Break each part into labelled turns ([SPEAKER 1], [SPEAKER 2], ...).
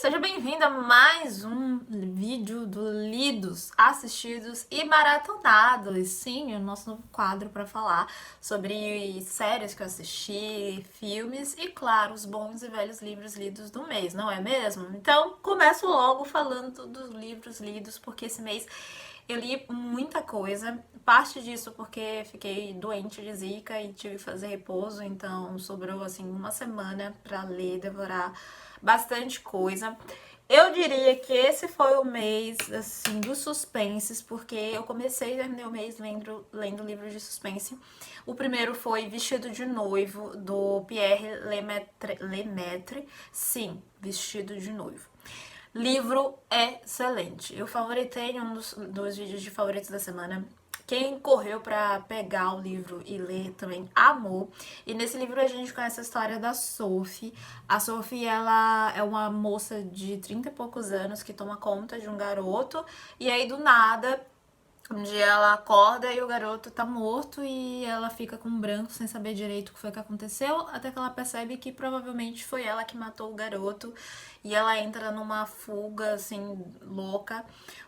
[SPEAKER 1] Seja bem-vindo a mais um vídeo do Lidos, Assistidos e Maratonados. Sim, o nosso novo quadro para falar sobre séries que eu assisti, filmes e, claro, os bons e velhos livros lidos do mês, não é mesmo? Então, começo logo falando dos livros lidos, porque esse mês eu li muita coisa, parte disso porque fiquei doente de zika e tive que fazer repouso, então sobrou assim uma semana para ler, devorar bastante coisa. Eu diria que esse foi o mês, assim, dos suspenses, porque eu comecei e terminei o mês lendo livros de suspense. O primeiro foi Vestido de Noivo, do Pierre Lemaitre. Sim, Vestido de Noivo. Livro excelente. Eu favoritei em um dos vídeos de favoritos da semana. Quem correu para pegar o livro e ler também amou. E nesse livro a gente conhece a história da Sophie. A Sophie, ela é uma moça de 30 e poucos anos que toma conta de um garoto. E aí, do nada, um dia ela acorda e o garoto tá morto e ela fica com um branco sem saber direito o que foi que aconteceu, até que ela percebe que provavelmente foi ela que matou o garoto e ela entra numa fuga assim louca,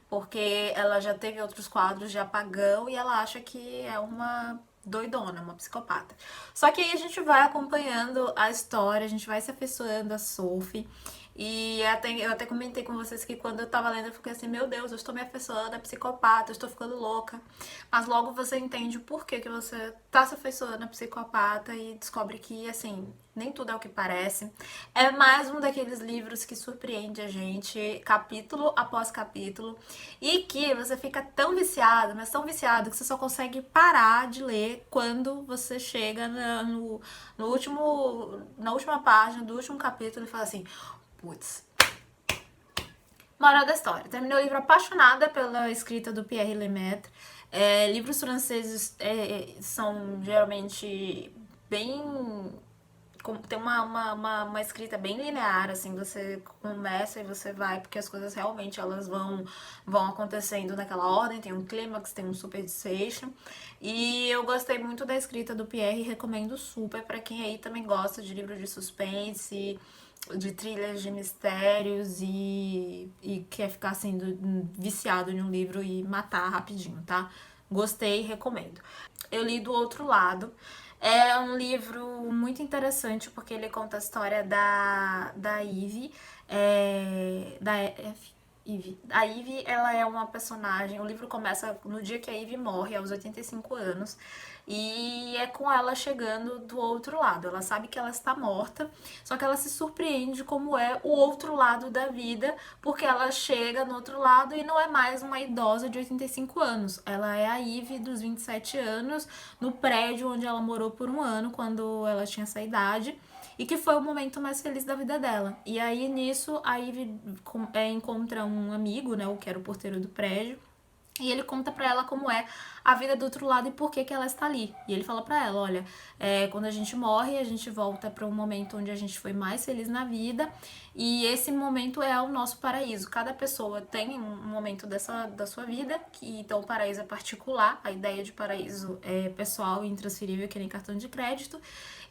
[SPEAKER 1] porque ela já teve outros quadros de apagão e ela acha que é uma doidona, uma psicopata. Só que aí a gente vai acompanhando a história, a gente vai se afeiçoando a Sophie. E eu até comentei com vocês que quando eu tava lendo eu fiquei assim, meu Deus, eu estou me afeiçoando a psicopata, eu estou ficando louca. Mas logo você entende o porquê que você tá se afeiçoando a psicopata e descobre que, assim, nem tudo é o que parece. É mais um daqueles livros que surpreende a gente, capítulo após capítulo, e que você fica tão viciado, mas tão viciado, que você só consegue parar de ler quando você chega na última página do último capítulo e fala assim, putz. Moral da história. Terminei o livro apaixonada pela escrita do Pierre Lemaitre. Livros franceses são geralmente bem... Tem uma escrita bem linear, assim, você começa e você vai, porque as coisas realmente elas vão acontecendo naquela ordem, tem um clímax, tem um super desfecho. E eu gostei muito da escrita do Pierre e recomendo super para quem aí também gosta de livros de suspense, de trilhas de mistérios e quer ficar sendo viciado em um livro e matar rapidinho, tá? Gostei, recomendo. Eu li Do Outro Lado. É um livro muito interessante porque ele conta a história da Ivy, A Ivy, ela é uma personagem, o livro começa no dia que a Ivy morre, aos 85 anos, e é com ela chegando do outro lado. Ela sabe que ela está morta, só que ela se surpreende como é o outro lado da vida, porque ela chega no outro lado e não é mais uma idosa de 85 anos. Ela é a Ivy dos 27 anos, no prédio onde ela morou por um ano, quando ela tinha essa idade, e que foi o momento mais feliz da vida dela. E aí, nisso, a Ivy encontra um amigo, né, o que era o porteiro do prédio, e ele conta pra ela como é a vida do outro lado e por que ela está ali. E ele fala pra ela, olha, quando a gente morre, a gente volta pra um momento onde a gente foi mais feliz na vida e esse momento é o nosso paraíso. Cada pessoa tem um momento da sua vida, que então o paraíso é particular, a ideia de paraíso é pessoal e intransferível, que nem cartão de crédito,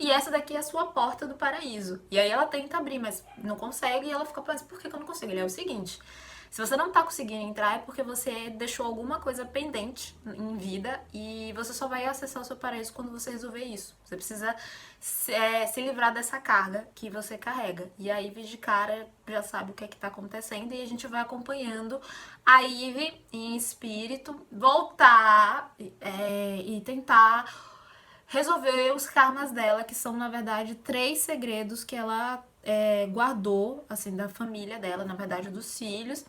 [SPEAKER 1] e essa daqui é a sua porta do paraíso. E aí ela tenta abrir, mas não consegue, e ela fica pensando, por que eu não consigo? Ele é o seguinte... Se você não tá conseguindo entrar é porque você deixou alguma coisa pendente em vida e você só vai acessar o seu paraíso quando você resolver isso. Você precisa se livrar dessa carga que você carrega. E a Ivy de cara já sabe o que é que tá acontecendo e a gente vai acompanhando a Ivy em espírito voltar e tentar resolver os karmas dela, que são, na verdade, 3 segredos que ela guardou, assim, da família dela, na verdade, dos filhos.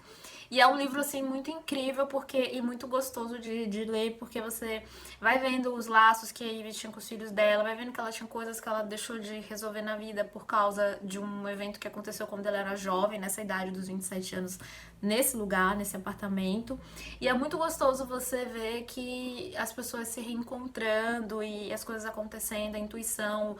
[SPEAKER 1] E é um livro, assim, muito incrível e muito gostoso de ler, porque você vai vendo os laços que a Ivy tinha com os filhos dela, vai vendo que ela tinha coisas que ela deixou de resolver na vida por causa de um evento que aconteceu quando ela era jovem, nessa idade dos 27 anos, nesse lugar, nesse apartamento. E é muito gostoso você ver que as pessoas se reencontrando e as coisas acontecendo, a intuição.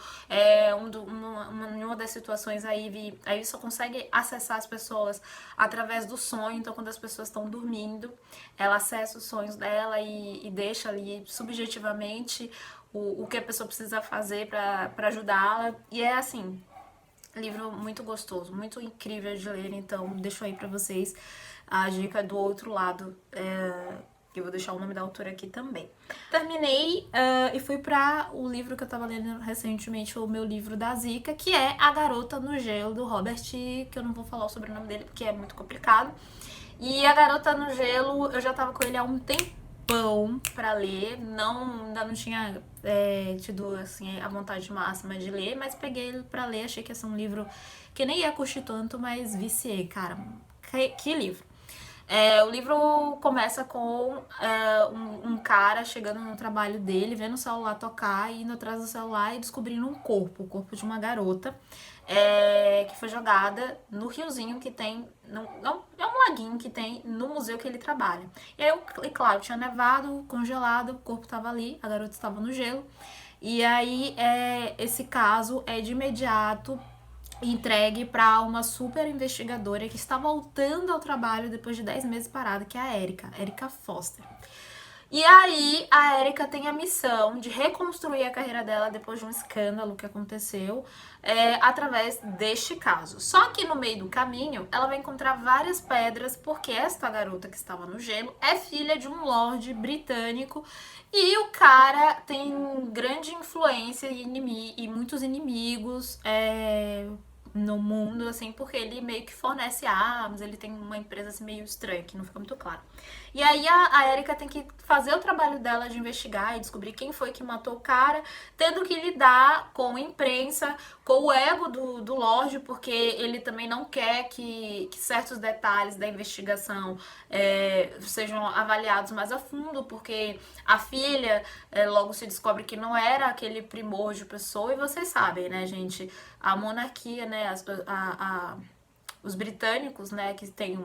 [SPEAKER 1] Uma das situações, a Ivy só consegue acessar as pessoas através do sonho. Então, quando as pessoas estão dormindo, ela acessa os sonhos dela e deixa ali subjetivamente o que a pessoa precisa fazer para ajudá-la. E é assim, Livro muito gostoso, muito incrível de ler, então deixo aí pra vocês a dica do outro lado. Eu vou deixar o nome da autora aqui também. Terminei e fui pra o livro que eu tava lendo recentemente, o meu livro da Zika, que é A Garota no Gelo, do Robert, que eu não vou falar o sobrenome dele porque é muito complicado. E A Garota no Gelo, eu já tava com ele há um tempão pra ler, ainda não tinha tido assim, a vontade máxima de ler, mas peguei ele pra ler, achei que ia ser um livro que nem ia curtir tanto, mas viciei, cara. Que livro. O livro começa com um cara chegando no trabalho dele, vendo o celular tocar, indo atrás do celular e descobrindo o corpo de uma garota que foi jogada no riozinho que tem, é um laguinho que tem no museu que ele trabalha. E aí, claro, tinha nevado, congelado, o corpo estava ali, a garota estava no gelo. E aí, esse caso é de imediato entregue para uma super investigadora que está voltando ao trabalho depois de 10 meses parada, que é a Erika Foster. E aí a Erika tem a missão de reconstruir a carreira dela depois de um escândalo que aconteceu através deste caso. Só que no meio do caminho ela vai encontrar várias pedras porque esta garota que estava no gelo é filha de um lorde britânico e o cara tem grande influência e muitos inimigos no mundo, assim, porque ele meio que fornece armas, ele tem uma empresa assim meio estranha, que não fica muito claro. E aí a Erika tem que fazer o trabalho dela de investigar e descobrir quem foi que matou o cara, tendo que lidar com a imprensa, com o ego do Lorde, porque ele também não quer que certos detalhes da investigação sejam avaliados mais a fundo, porque a filha logo se descobre que não era aquele primor de pessoa, e vocês sabem, né, gente, a monarquia, né, os britânicos, né, que têm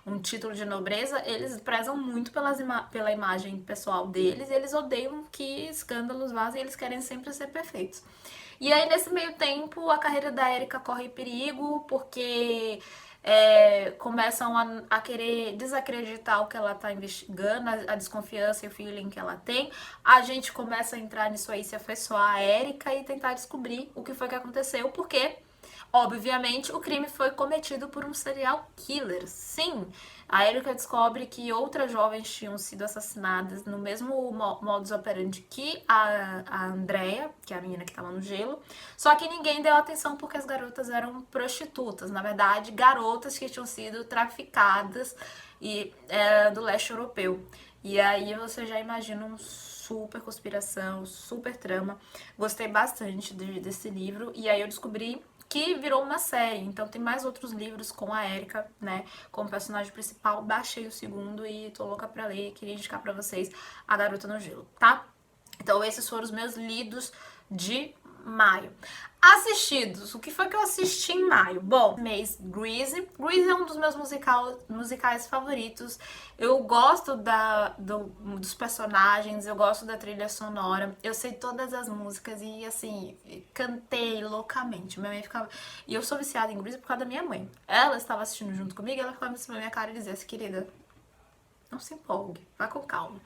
[SPEAKER 1] um título de nobreza, eles prezam muito pela imagem pessoal deles, e eles odeiam que escândalos vazem, eles querem sempre ser perfeitos. E aí, nesse meio tempo, a carreira da Erika corre perigo, porque começam a querer desacreditar o que ela tá investigando, a desconfiança e o feeling que ela tem. A gente começa a entrar nisso aí, se afeiçoar a Erika e tentar descobrir o que foi que aconteceu, porque obviamente, o crime foi cometido por um serial killer. Sim, a Erika descobre que outras jovens tinham sido assassinadas no mesmo modus operandi que a Andrea, que é a menina que estava no gelo. Só que ninguém deu atenção porque as garotas eram prostitutas. Na verdade, garotas que tinham sido traficadas do leste europeu. E aí você já imagina um super conspiração, super trama. Gostei bastante desse livro. E aí eu descobri que virou uma série, então tem mais outros livros com a Erika, né, como personagem principal. Baixei o segundo e tô louca pra ler, queria indicar pra vocês A Garota no Gelo, tá? Então esses foram os meus lidos de maio. Assistidos, o que foi que eu assisti em maio? Bom, mês Grease. Grease é um dos meus musicais favoritos. Eu gosto dos personagens, eu gosto da trilha sonora. Eu sei todas as músicas e, assim, cantei loucamente. Minha mãe ficava... E eu sou viciada em Grease por causa da minha mãe. Ela estava assistindo junto comigo e ela ficava em cima da minha cara e dizia assim, querida, não se empolgue, vá com calma.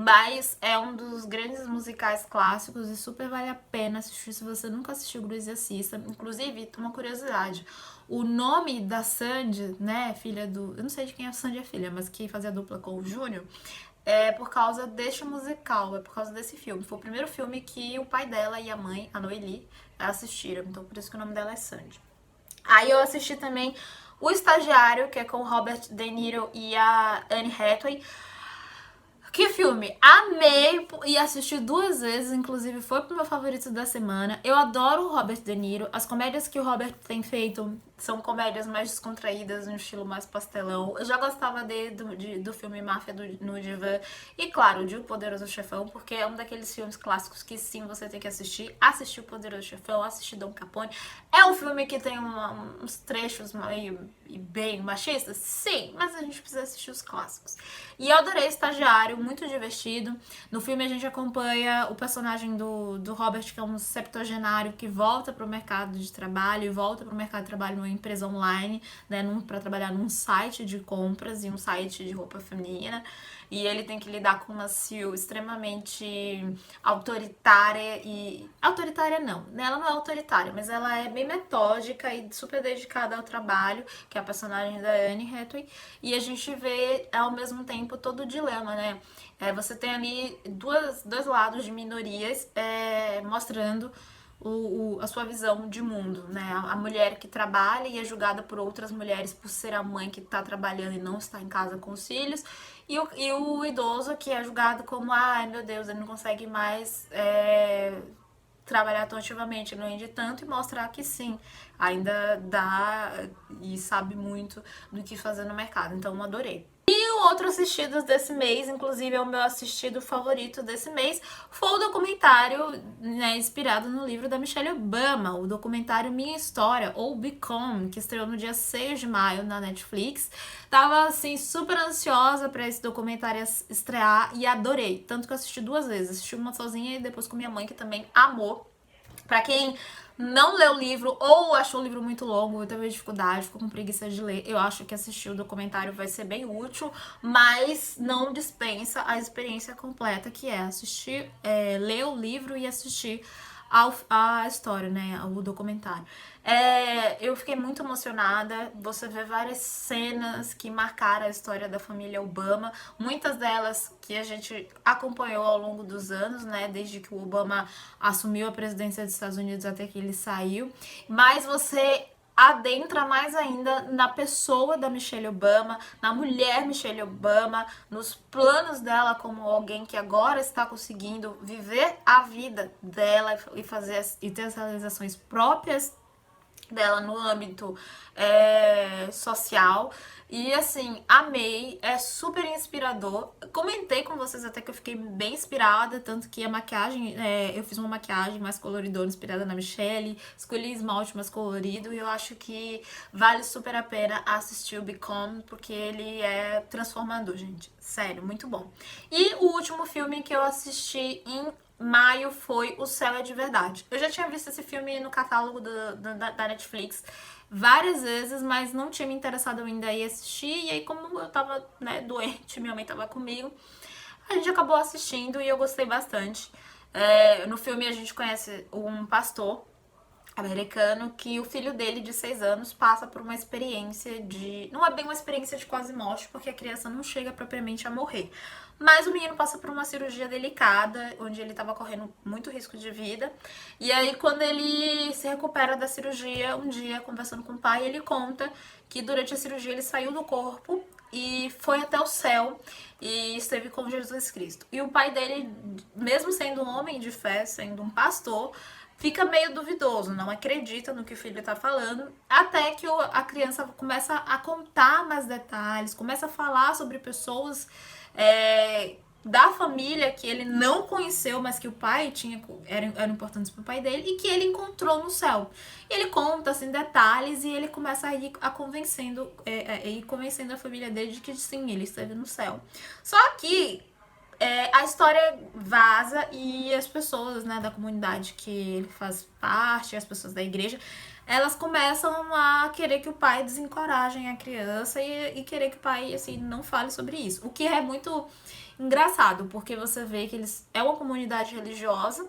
[SPEAKER 1] Mas é um dos grandes musicais clássicos e super vale a pena assistir. Se você nunca assistiu Grease, assista. Inclusive, uma curiosidade. O nome da Sandy, né, filha do... Eu não sei de quem a Sandy é filha, mas que fazia dupla com o Júnior, é por causa deste musical, é por causa desse filme. Foi o primeiro filme que o pai dela e a mãe, a Noeli, assistiram. Então, por isso que o nome dela é Sandy. Aí eu assisti também O Estagiário, que é com o Robert De Niro e a Anne Hathaway. Que filme? Amei e assisti 2 vezes, inclusive foi pro meu favorito da semana. Eu adoro o Robert De Niro. As comédias que o Robert tem feito são comédias mais descontraídas, um estilo mais pastelão. Eu já gostava do filme Máfia no Divã. E claro, de O Poderoso Chefão, porque é um daqueles filmes clássicos que sim, você tem que assistir. Assistir O Poderoso Chefão, assistir Dom Capone. É um filme que tem uns trechos meio bem machistas? Sim, mas a gente precisa assistir os clássicos. E eu adorei Estagiário, muito divertido. No filme a gente acompanha o personagem do Robert, que é um septuagenário que volta pro mercado de trabalho e volta pro mercado de trabalho numa numa empresa online, né, para trabalhar num site de compras e um site de roupa feminina. E ele tem que lidar com uma CEO extremamente autoritária e... Autoritária não, né? Ela não é autoritária, mas ela é bem metódica e super dedicada ao trabalho, que é a personagem da Anne Hathaway. E a gente vê, ao mesmo tempo, todo o dilema, né? Você tem ali dois lados de minorias mostrando a sua visão de mundo, né? A mulher que trabalha e é julgada por outras mulheres por ser a mãe que está trabalhando e não está em casa com os filhos, e o idoso que é julgado como, ai meu Deus, ele não consegue mais trabalhar tão ativamente, não rende tanto, e mostrar que sim, ainda dá e sabe muito do que fazer no mercado. Então eu adorei. E o outro assistido desse mês, inclusive é o meu assistido favorito desse mês, foi o documentário, né, inspirado no livro da Michelle Obama, o documentário Minha História, ou Become, que estreou no dia 6 de maio na Netflix. Tava, assim, super ansiosa pra esse documentário estrear e adorei. Tanto que eu assisti 2 vezes. Assisti uma sozinha e depois com minha mãe, que também amou. Pra quem não leu o livro ou achou o livro muito longo, teve dificuldade, ficou com preguiça de ler, eu acho que assistir o documentário vai ser bem útil, mas não dispensa a experiência completa, que é assistir, ler o livro e assistir a história, né, o documentário. Eu fiquei muito emocionada, você vê várias cenas que marcaram a história da família Obama, muitas delas que a gente acompanhou ao longo dos anos, né, desde que o Obama assumiu a presidência dos Estados Unidos até que ele saiu, mas você adentra mais ainda na pessoa da Michelle Obama, na mulher Michelle Obama, nos planos dela como alguém que agora está conseguindo viver a vida dela e ter as realizações próprias dela no âmbito social. E assim, amei, é super inspirador. Comentei com vocês até que eu fiquei bem inspirada, tanto que a maquiagem, eu fiz uma maquiagem mais coloridona, inspirada na Michelle, escolhi esmalte mais colorido, e eu acho que vale super a pena assistir o Become, porque ele é transformador, gente. Sério, muito bom. E o último filme que eu assisti em maio foi O Céu é de Verdade. Eu já tinha visto esse filme no catálogo da Netflix várias vezes, mas não tinha me interessado ainda em assistir. E aí, como eu tava, né, doente, minha mãe tava comigo, a gente acabou assistindo e eu gostei bastante. No filme a gente conhece um pastor americano que o filho dele, de 6 anos, passa por uma experiência de... Não é bem uma experiência de quase morte, porque a criança não chega propriamente a morrer. Mas o menino passa por uma cirurgia delicada, onde ele estava correndo muito risco de vida. E aí, quando ele se recupera da cirurgia, um dia, conversando com o pai, ele conta que durante a cirurgia ele saiu do corpo e foi até o céu e esteve com Jesus Cristo. E o pai dele, mesmo sendo um homem de fé, sendo um pastor, fica meio duvidoso, não acredita no que o filho está falando, até que a criança começa a contar mais detalhes, começa a falar sobre pessoas da família que ele não conheceu, mas que o pai tinha, eram importantes para o pai dele, e que ele encontrou no céu. E ele conta assim, detalhes, e ele começa a ir convencendo a família dele de que sim, ele esteve no céu. Só que a história vaza e as pessoas, né, da comunidade que ele faz parte, as pessoas da igreja, elas começam a querer que o pai desencoraje a criança e querer que o pai, assim, não fale sobre isso. O que é muito engraçado, porque você vê que é uma comunidade religiosa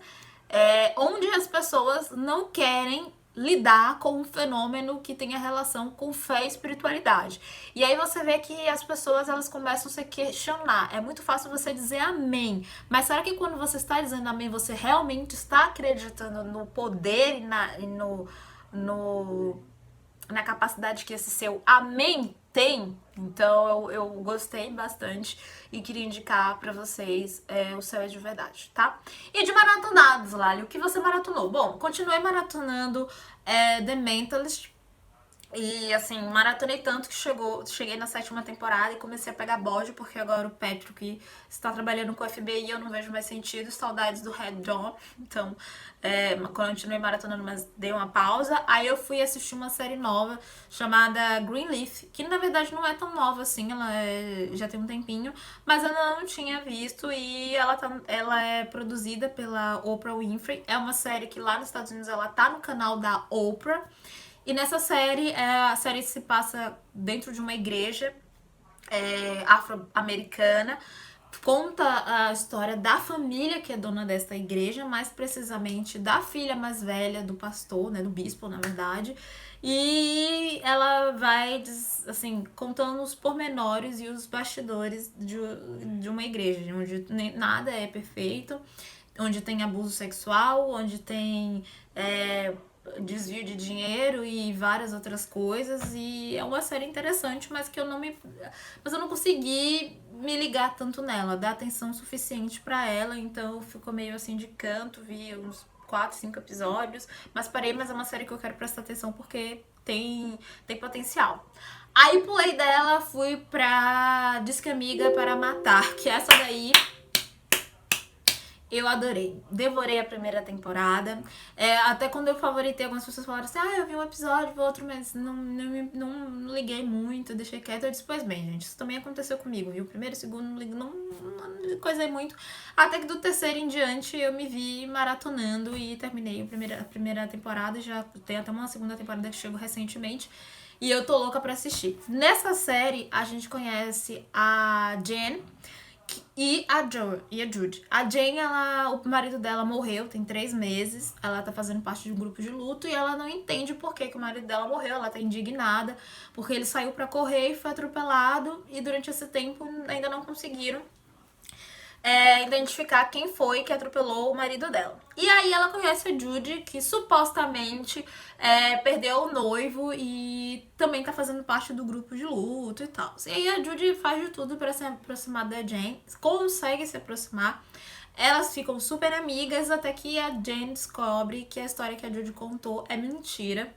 [SPEAKER 1] onde as pessoas não querem lidar com um fenômeno que tenha relação com fé e espiritualidade. E aí você vê que as pessoas, elas começam a se questionar. É muito fácil você dizer amém, mas será que quando você está dizendo amém, você realmente está acreditando no poder e na capacidade que esse seu amém tem? Então eu gostei bastante e queria indicar pra vocês O Céu é de Verdade, tá? E de maratonados, Lali, o que você maratonou? Bom, continuei maratonando The Mentalist. E assim, maratonei tanto que cheguei na 7ª temporada e comecei a pegar bode, porque agora o Patrick está trabalhando com o FBI e eu não vejo mais sentido, saudades do Red Dawn. Então, continuei maratonando, mas dei uma pausa. Aí eu fui assistir uma série nova chamada Greenleaf, que na verdade não é tão nova assim, ela já tem um tempinho, mas eu não tinha visto, e ela é produzida pela Oprah Winfrey. É uma série que lá nos Estados Unidos ela tá no canal da Oprah. E nessa série, a série se passa dentro de uma igreja afro-americana. Conta a história da família que é dona desta igreja, mais precisamente da filha mais velha do pastor, né, do bispo, na verdade. E ela vai, assim, contando os pormenores e os bastidores de uma igreja, onde nada é perfeito, onde tem abuso sexual, onde tem desvio de dinheiro e várias outras coisas. E é uma série interessante, mas eu não consegui me ligar tanto nela, dar atenção suficiente pra ela, então ficou meio assim de canto, vi uns 4, 5 episódios, mas parei, mas é uma série que eu quero prestar atenção porque tem potencial. Aí pulei dela, fui pra Disque Amiga para Matar, que essa daí eu adorei. Devorei a primeira temporada. Até quando eu favoritei, algumas pessoas falaram assim, eu vi um episódio, vi outro, mas não liguei muito, deixei quieto. Eu disse, pois bem, gente, isso também aconteceu comigo, viu? O primeiro, o segundo, não coisei muito. Até que do terceiro em diante eu me vi maratonando e terminei a primeira temporada. Já tem até uma segunda temporada que chegou recentemente. E eu tô louca pra assistir. Nessa série, a gente conhece a Jen e a Jude. A Jane, o marido dela morreu, tem 3 meses. Ela tá fazendo parte de um grupo de luto e ela não entende por que o marido dela morreu. Ela tá indignada porque ele saiu pra correr e foi atropelado. E durante esse tempo ainda não conseguiram identificar quem foi que atropelou o marido dela. E aí ela conhece a Jude, que supostamente perdeu o noivo e também tá fazendo parte do grupo de luto e tal. E aí a Jude faz de tudo pra se aproximar da Jane, consegue se aproximar. Elas ficam super amigas até que a Jane descobre que a história que a Jude contou é mentira.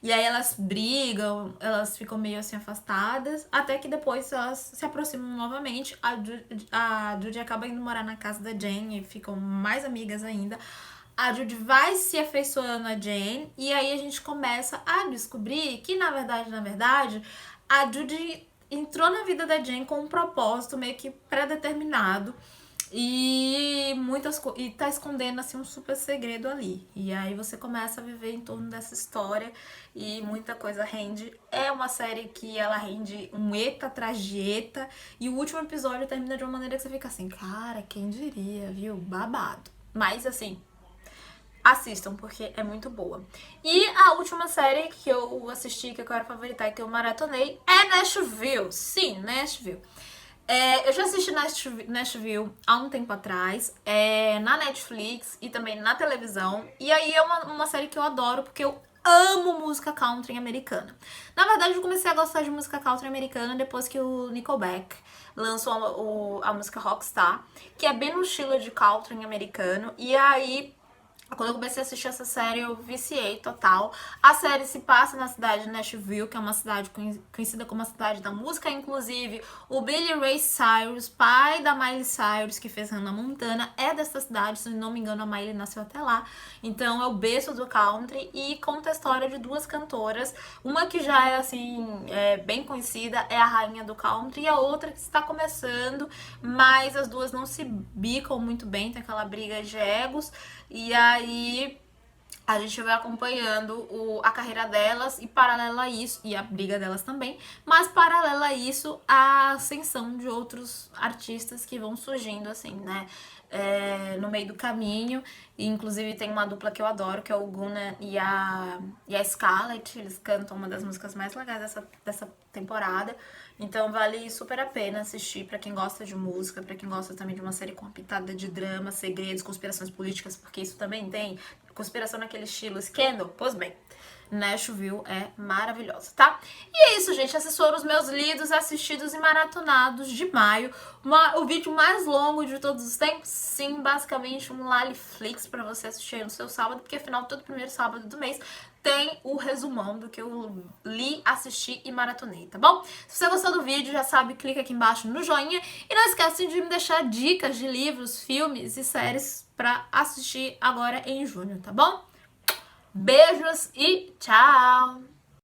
[SPEAKER 1] E aí elas brigam, elas ficam meio assim afastadas, até que depois elas se aproximam novamente. A Judy acaba indo morar na casa da Jane e ficam mais amigas ainda. A Judy vai se afeiçoando a Jane e aí a gente começa a descobrir que, na verdade, a Judy entrou na vida da Jane com um propósito meio que pré-determinado. E tá escondendo assim um super segredo ali. E aí você começa a viver em torno dessa história e muita coisa rende. É uma série que ela rende um eta atrás de eta. E o último episódio termina de uma maneira que você fica assim, cara, quem diria, viu? Babado. Mas assim, assistam, porque é muito boa. E a última série que eu assisti, que eu quero favoritar e que eu maratonei, é Nashville. Sim, Nashville. Eu já assisti Nashville há um tempo atrás, na Netflix e também na televisão. E aí é uma série que eu adoro, porque eu amo música country americana. Na verdade, eu comecei a gostar de música country americana depois que o Nickelback lançou a música Rockstar, que é bem no estilo de country americano. E aí, quando eu comecei a assistir essa série, eu viciei total. A série se passa na cidade de Nashville, que é uma cidade conhecida como a cidade da música. Inclusive, o Billy Ray Cyrus, pai da Miley Cyrus, que fez Hannah Montana, é dessa cidade. Se não me engano, a Miley nasceu até lá. Então, é o berço do country e conta a história de 2 cantoras. Uma que já é, assim, bem conhecida, é a rainha do country, e a outra que está começando, mas as duas não se bicam muito bem, tem aquela briga de egos. E aí a gente vai acompanhando a carreira delas e paralela a isso, e a briga delas também, mas paralela a isso, a ascensão de outros artistas que vão surgindo, assim, né, no meio do caminho. E, inclusive tem uma dupla que eu adoro, que é o Gunna e a Scarlett. Eles cantam uma das músicas mais legais dessa temporada. Então vale super a pena assistir pra quem gosta de música, pra quem gosta também de uma série com uma pitada de drama, segredos, conspirações políticas, porque isso também tem conspiração naquele estilo Scandal. Pois bem, Nashville é maravilhosa, tá? E é isso, gente. Esses foram os meus lidos, assistidos e maratonados de maio. O vídeo mais longo de todos os tempos? Sim, basicamente um Laliflix pra você assistir no seu sábado, porque afinal, todo primeiro sábado do mês tem o resumão do que eu li, assisti e maratonei, tá bom? Se você gostou do vídeo, já sabe, clica aqui embaixo no joinha. E não esquece de me deixar dicas de livros, filmes e séries pra assistir agora em junho, tá bom? Beijos e tchau!